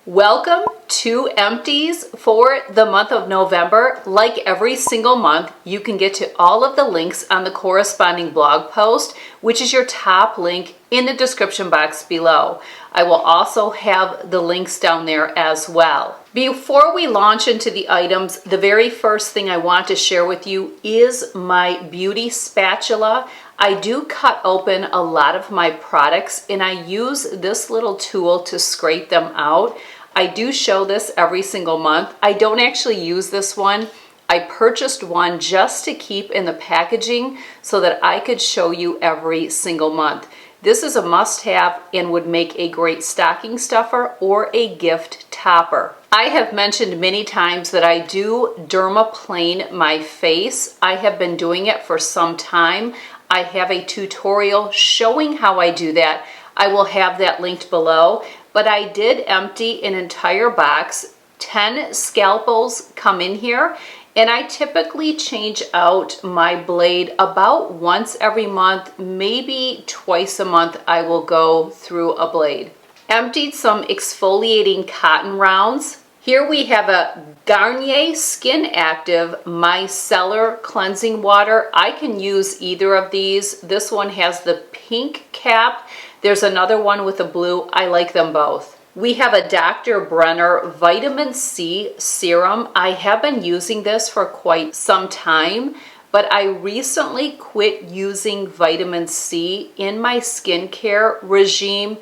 Welcome to Empties for the month of November. Like every single month, you can get to all of the links on the corresponding blog post, which is your top link in the description box below. I will also have the links down there as well. Before we launch into the items, the very first thing I want to share with you is my beauty spatula. I do cut open a lot of my products and I use this little tool to scrape them out. I do show this every single month. I don't actually use this one. I purchased one just to keep in the packaging so that I could show you every single month. This is a must-have and would make a great stocking stuffer or a gift topper. I have mentioned many times that I do dermaplane my face. I have been doing it for some time. I have a tutorial showing how I do that. I will have that linked below. But I did empty an entire box. 10 scalpels come in here, and I typically change out my blade about once every month, maybe twice a month I will go through a blade. Emptied some exfoliating cotton rounds. Here we have a Garnier Skin Active Micellar Cleansing Water. I can use either of these. This one has the pink cap. There's another one with a blue. I like them both. We have a Dr. Brenner Vitamin C Serum. I have been using this for quite some time, but I recently quit using vitamin C in my skincare regime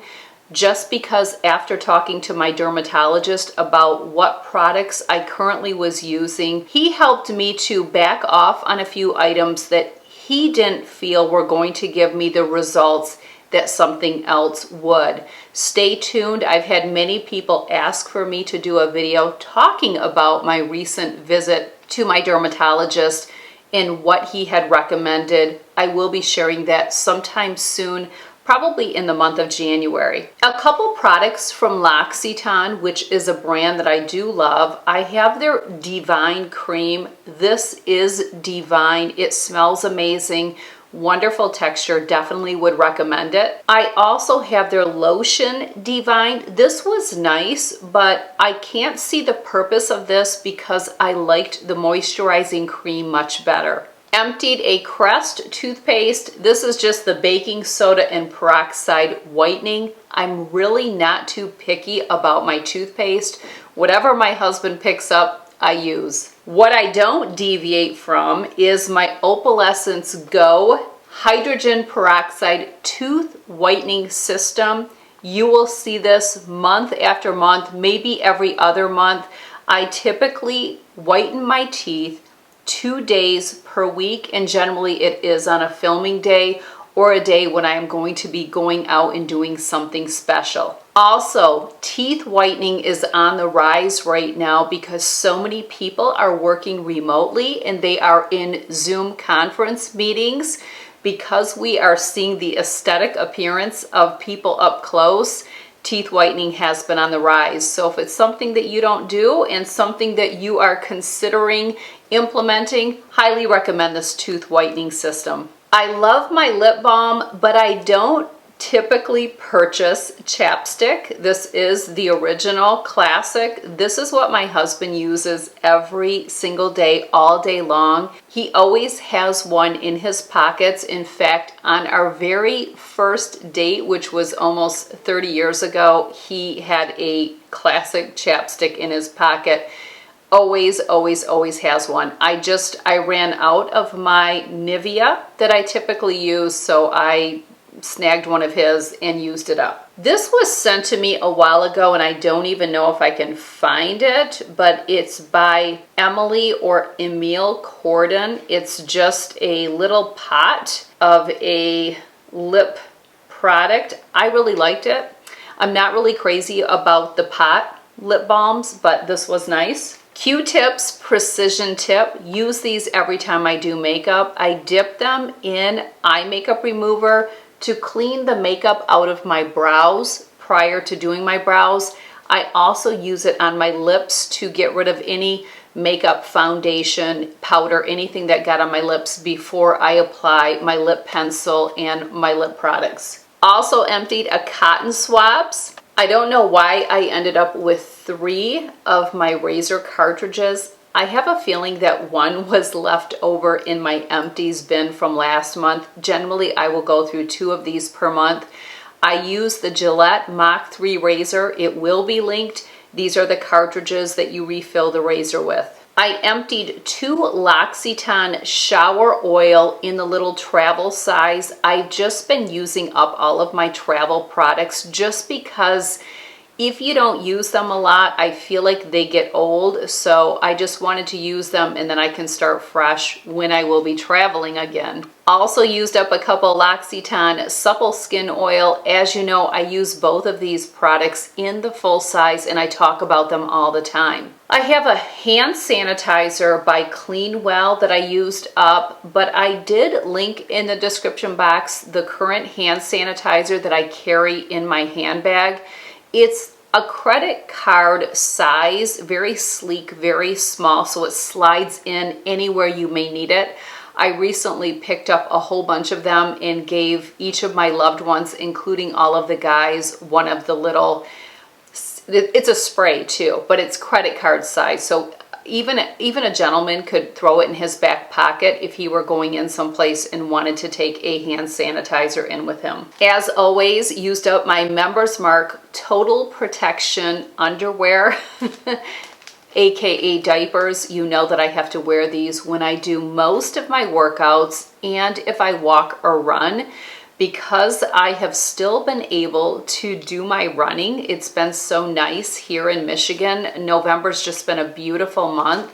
just because after talking to my dermatologist about what products I currently was using, he helped me to back off on a few items that he didn't feel were going to give me the results that something else would. Stay tuned. I've had many people ask for me to do a video talking about my recent visit to my dermatologist and what he had recommended. I will be sharing that sometime soon, probably in the month of January. A couple products from L'Occitane, which is a brand that I do love. I have their Divine Cream. This is divine. It smells amazing. Wonderful texture, definitely would recommend it. I also have their lotion Divine. This was nice, but I can't see the purpose of this because I liked the moisturizing cream much better. Emptied a Crest toothpaste. This is just the baking soda and peroxide whitening. I'm really not too picky about my toothpaste. Whatever my husband picks up, I use. What I don't deviate from is my Opalescence Go Hydrogen Peroxide Tooth Whitening System. You will see this month after month, maybe every other month. I typically whiten my teeth 2 days per week, and generally it is on a filming day or a day when I am going to be going out and doing something special. Also, teeth whitening is on the rise right now because so many people are working remotely and they are in Zoom conference meetings. Because we are seeing the aesthetic appearance of people up close, teeth whitening has been on the rise. So if it's something that you don't do and something that you are considering implementing, highly recommend this tooth whitening system. I love my lip balm, but I don't typically purchase chapstick. This is the original classic. This is what my husband uses every single day, all day long. He always has one in his pockets. In fact, on our very first date, which was almost 30 years ago, he had a classic chapstick in his pocket. Always, always, always has one. I ran out of my Nivea that I typically use, so I snagged one of his and used it up. This was sent to me a while ago and I don't even know if I can find it, but it's by Emily or Emile Corden. It's just a little pot of a lip product. I really liked it. I'm not really crazy about the pot lip balms, but this was nice. Q-tips Precision Tip. Use these every time I do makeup. I dip them in eye makeup remover to clean the makeup out of my brows prior to doing my brows. I also use it on my lips to get rid of any makeup, foundation, powder, anything that got on my lips before I apply my lip pencil and my lip products. Also emptied a cotton swabs. I don't know why I ended up with 3 of my razor cartridges. I have a feeling that one was left over in my empties bin from last month. Generally, I will go through 2 of these per month. I use the Gillette Mach 3 razor. It will be linked. These are the cartridges that you refill the razor with. I emptied 2 L'Occitane shower oil in the little travel size. I've just been using up all of my travel products just because if you don't use them a lot, I feel like they get old. So I just wanted to use them and then I can start fresh when I will be traveling again. Also used up a couple L'Occitane Supple Skin Oil. As you know, I use both of these products in the full size and I talk about them all the time. I have a hand sanitizer by Clean Well that I used up, but I did link in the description box the current hand sanitizer that I carry in my handbag. It's a credit card size, very sleek, very small, so it slides in anywhere you may need it. I recently picked up a whole bunch of them and gave each of my loved ones, including all of the guys, one of the little, it's a spray too, but it's credit card size. So even a gentleman could throw it in his back pocket if he were going in someplace and wanted to take a hand sanitizer in with him. As always, used up my Members Mark Total Protection underwear, aka diapers. You know that I have to wear these when I do most of my workouts and if I walk or run. Because I have still been able to do my running, it's been so nice here in Michigan. November's just been a beautiful month.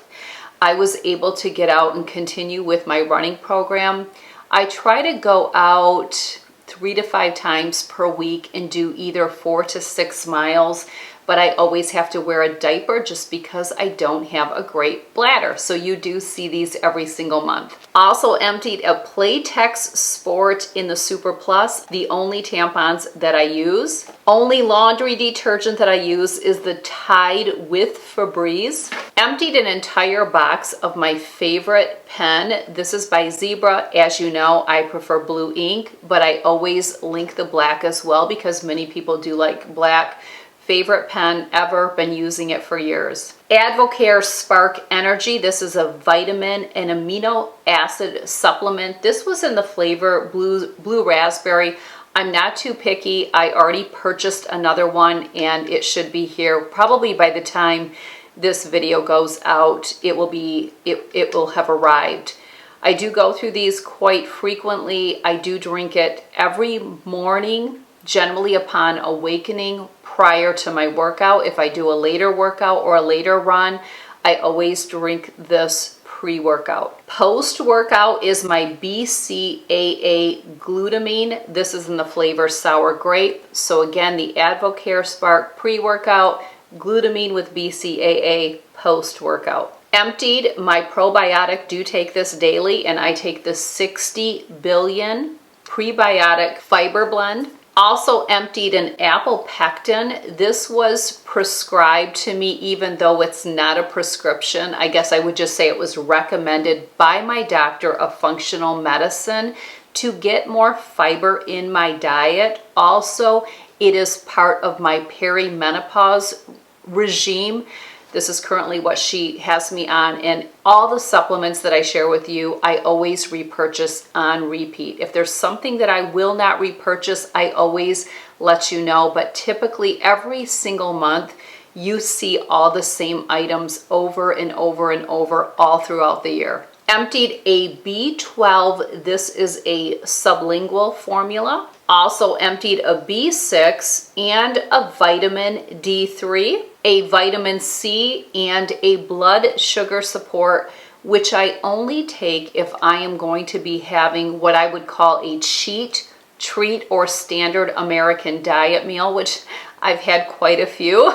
I was able to get out and continue with my running program. I try to go out 3 to 5 times per week and do either 4 to 6 miles, but I always have to wear a diaper just because I don't have a great bladder. So you do see these every single month. Also emptied a Playtex Sport in the Super Plus, the only tampons that I use. Only laundry detergent that I use is the Tide with Febreze. Emptied an entire box of my favorite pen. This is by Zebra. As you know, I prefer blue ink, but I always link the black as well because many people do like black. Favorite pen ever, been using it for years. Advocare Spark Energy. This is a vitamin and amino acid supplement. This was in the flavor blue raspberry. I'm not too picky. I already purchased another one and it should be here probably by the time this video goes out. It will have arrived. I do go through these quite frequently. I do drink it every morning, generally upon awakening, prior to my workout. If I do a later workout or a later run, I always drink this pre-workout. Post-workout is my BCAA glutamine. This is in the flavor sour grape. So again, the Advocare Spark pre-workout, glutamine with BCAA post-workout. Emptied my probiotic. Do take this daily, and I take the 60 billion prebiotic fiber blend. Also emptied an apple pectin. This was prescribed to me even though it's not a prescription. I guess I would just say it was recommended by my doctor of functional medicine to get more fiber in my diet. Also, it is part of my perimenopause regime. This is currently what she has me on, and all the supplements that I share with you, I always repurchase on repeat. If there's something that I will not repurchase, I always let you know, but typically every single month, you see all the same items over and over and over all throughout the year. Emptied a B12, this is a sublingual formula. Also emptied a B6 and a vitamin D3, a vitamin C, and a blood sugar support, which I only take if I am going to be having what I would call a cheat, treat, or standard American diet meal, which I've had quite a few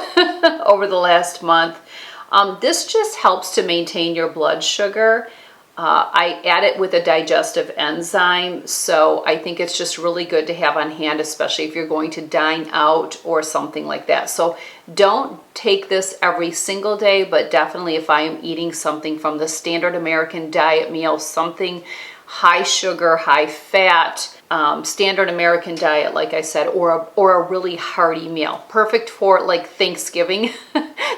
over the last month. This just helps to maintain your blood sugar. I add it with a digestive enzyme, so I think it's just really good to have on hand, especially if you're going to dine out or something like that. So don't take this every single day, but definitely if I am eating something from the standard American diet meal, something high sugar, high fat, standard American diet, like I said, or a really hearty meal. Perfect for like Thanksgiving.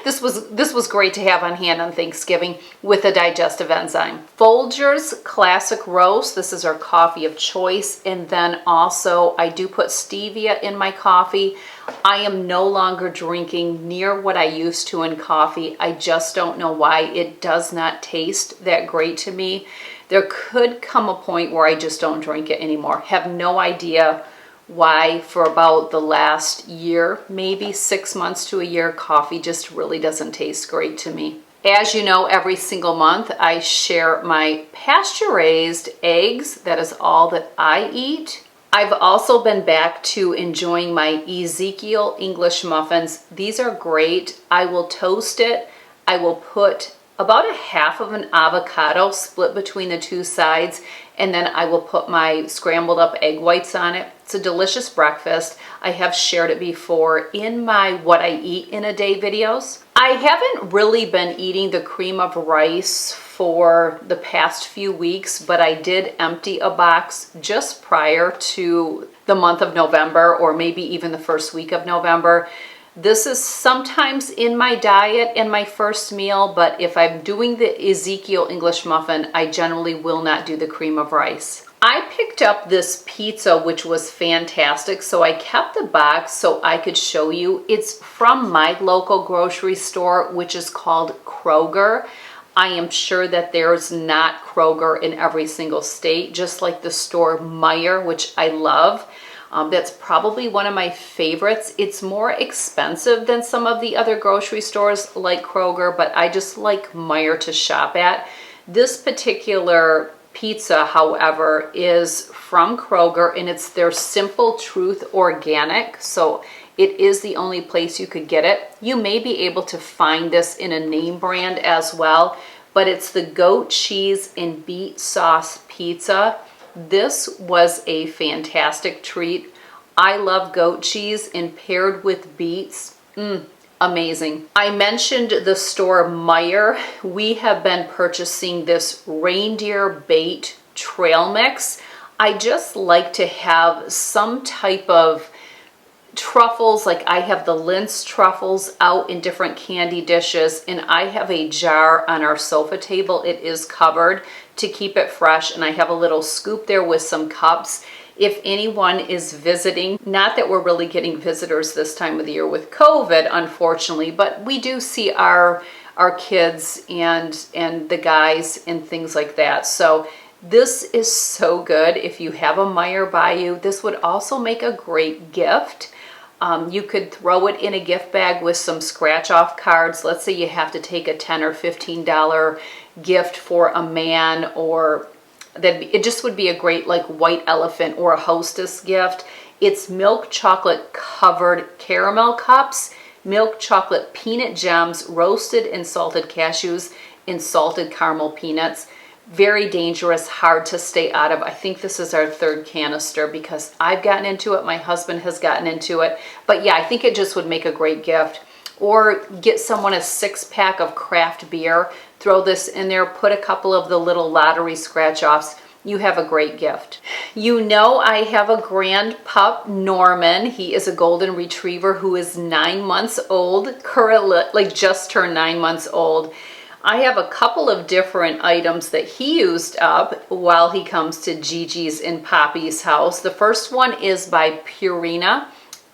This was great to have on hand on Thanksgiving with a digestive enzyme. Folgers Classic Roast. This is our coffee of choice. And then also I do put stevia in my coffee. I am no longer drinking near what I used to in coffee. I just don't know why. It does not taste that great to me. There could come a point where I just don't drink it anymore. Have no idea why. For about the last year, maybe 6 months to a year, coffee just really doesn't taste great to me. As you know, every single month I share my pasture-raised eggs. That is all that I eat. I've also been back to enjoying my Ezekiel English muffins. These are great. I will toast it. I will put about a half of an avocado split between the two sides, and then I will put my scrambled up egg whites on it. It's a delicious breakfast. I have shared it before in my What I Eat in a Day videos. I haven't really been eating the cream of rice for the past few weeks, but I did empty a box just prior to the month of November, or maybe even the first week of November. This is sometimes in my diet and my first meal, but if I'm doing the Ezekiel English muffin, I generally will not do the cream of rice. I picked up this pizza, which was fantastic, so I kept the box so I could show you. It's from my local grocery store, which is called Kroger. I am sure that there's not Kroger in every single state, just like the store Meijer, which I love. That's probably one of my favorites. It's more expensive than some of the other grocery stores like Kroger, but I just like Meijer to shop at. This particular pizza, however, is from Kroger, and it's their Simple Truth Organic, so it is the only place you could get it. You may be able to find this in a name brand as well, but it's the goat cheese and beet sauce pizza. This was a fantastic treat. I love goat cheese, and paired with beets, amazing. I mentioned the store Meijer. We have been purchasing this reindeer bait trail mix. I just like to have some type of truffles, like I have the Linz truffles out in different candy dishes, and I have a jar on our sofa table. It is covered to keep it fresh, and I have a little scoop there with some cups. If anyone is visiting, not that we're really getting visitors this time of the year with COVID, unfortunately, but we do see our kids and the guys and things like that. So this is so good. If you have a Meijer by you, this would also make a great gift. You could throw it in a gift bag with some scratch off cards. Let's say you have to take a $10 or $15 gift for a man, or that it just would be a great like white elephant or a hostess gift. It's milk chocolate covered caramel cups, milk chocolate peanut gems, roasted and salted cashews, and salted caramel peanuts. Very dangerous, hard to stay out of. I think this is our third canister because I've gotten into it, my husband has gotten into it. But yeah, I think it just would make a great gift. Or get someone a 6-pack of craft beer, throw this in there, put a couple of the little lottery scratch-offs. You have a great gift. You know I have a grand pup, Norman. He is a golden retriever who is 9 months old, currently, like just turned 9 months old. I have a couple of different items that he used up while he comes to Gigi's and Poppy's house. The first one is by Purina.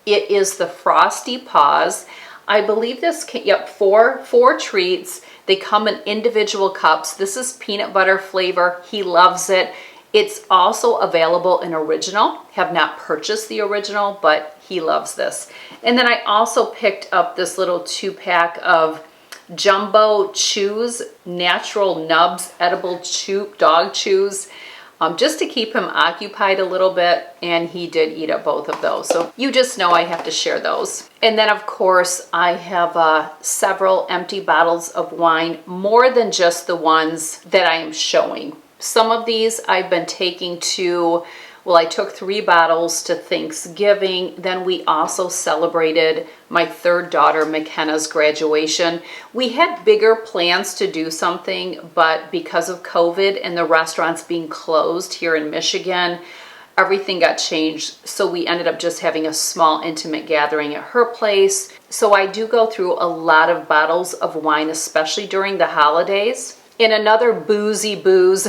It is the Frosty Paws. I believe this, four treats. They come in individual cups. This is peanut butter flavor. He loves it. It's also available in original. Have not purchased the original, but he loves this. And then I also picked up this little 2-pack of Jumbo Chews, Natural Nubs, Edible Dog Chews, just to keep him occupied a little bit, and he did eat up both of those. So you just know I have to share those. And then of course I have several empty bottles of wine, more than just the ones that I am showing. Some of these I've been taking to, well, I took 3 bottles to Thanksgiving. Then we also celebrated my third daughter, McKenna's graduation. We had bigger plans to do something, but because of COVID and the restaurants being closed here in Michigan, everything got changed. So we ended up just having a small intimate gathering at her place. So I do go through a lot of bottles of wine, especially during the holidays. And another boozy booze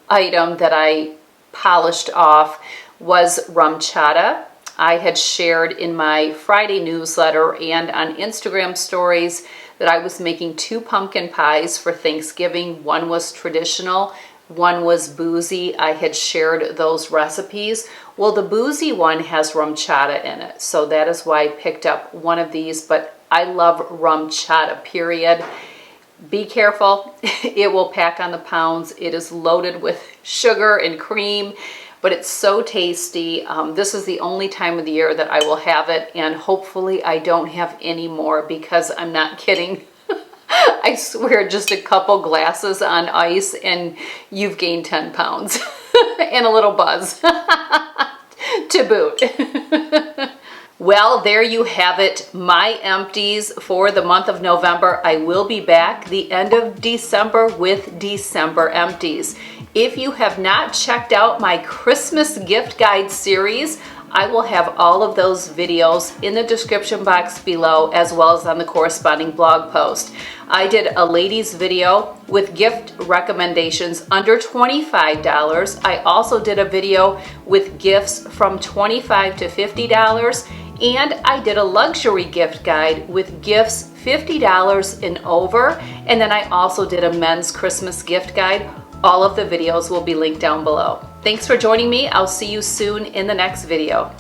item that I polished off was rum chata. I had shared in my Friday newsletter and on Instagram stories that I was making 2 pumpkin pies for Thanksgiving. One was traditional, one was boozy. I had shared those recipes. Well, the boozy one has rum chata in it, so that is why I picked up one of these, but I love rum chata, period. Be careful, it will pack on the pounds. It is loaded with sugar and cream, but it's so tasty. This is the only time of the year that I will have it, and hopefully I don't have any more, because I'm not kidding. I swear, just a couple glasses on ice and you've gained 10 pounds and a little buzz to boot. Well, there you have it, my empties for the month of November. I will be back the end of December with December empties. If you have not checked out my Christmas gift guide series, I will have all of those videos in the description box below, as well as on the corresponding blog post. I did a ladies video with gift recommendations under $25. I also did a video with gifts from $25 to $50. And I did a luxury gift guide with gifts $50 and over. And then I also did a men's Christmas gift guide. All of the videos will be linked down below. Thanks for joining me. I'll see you soon in the next video.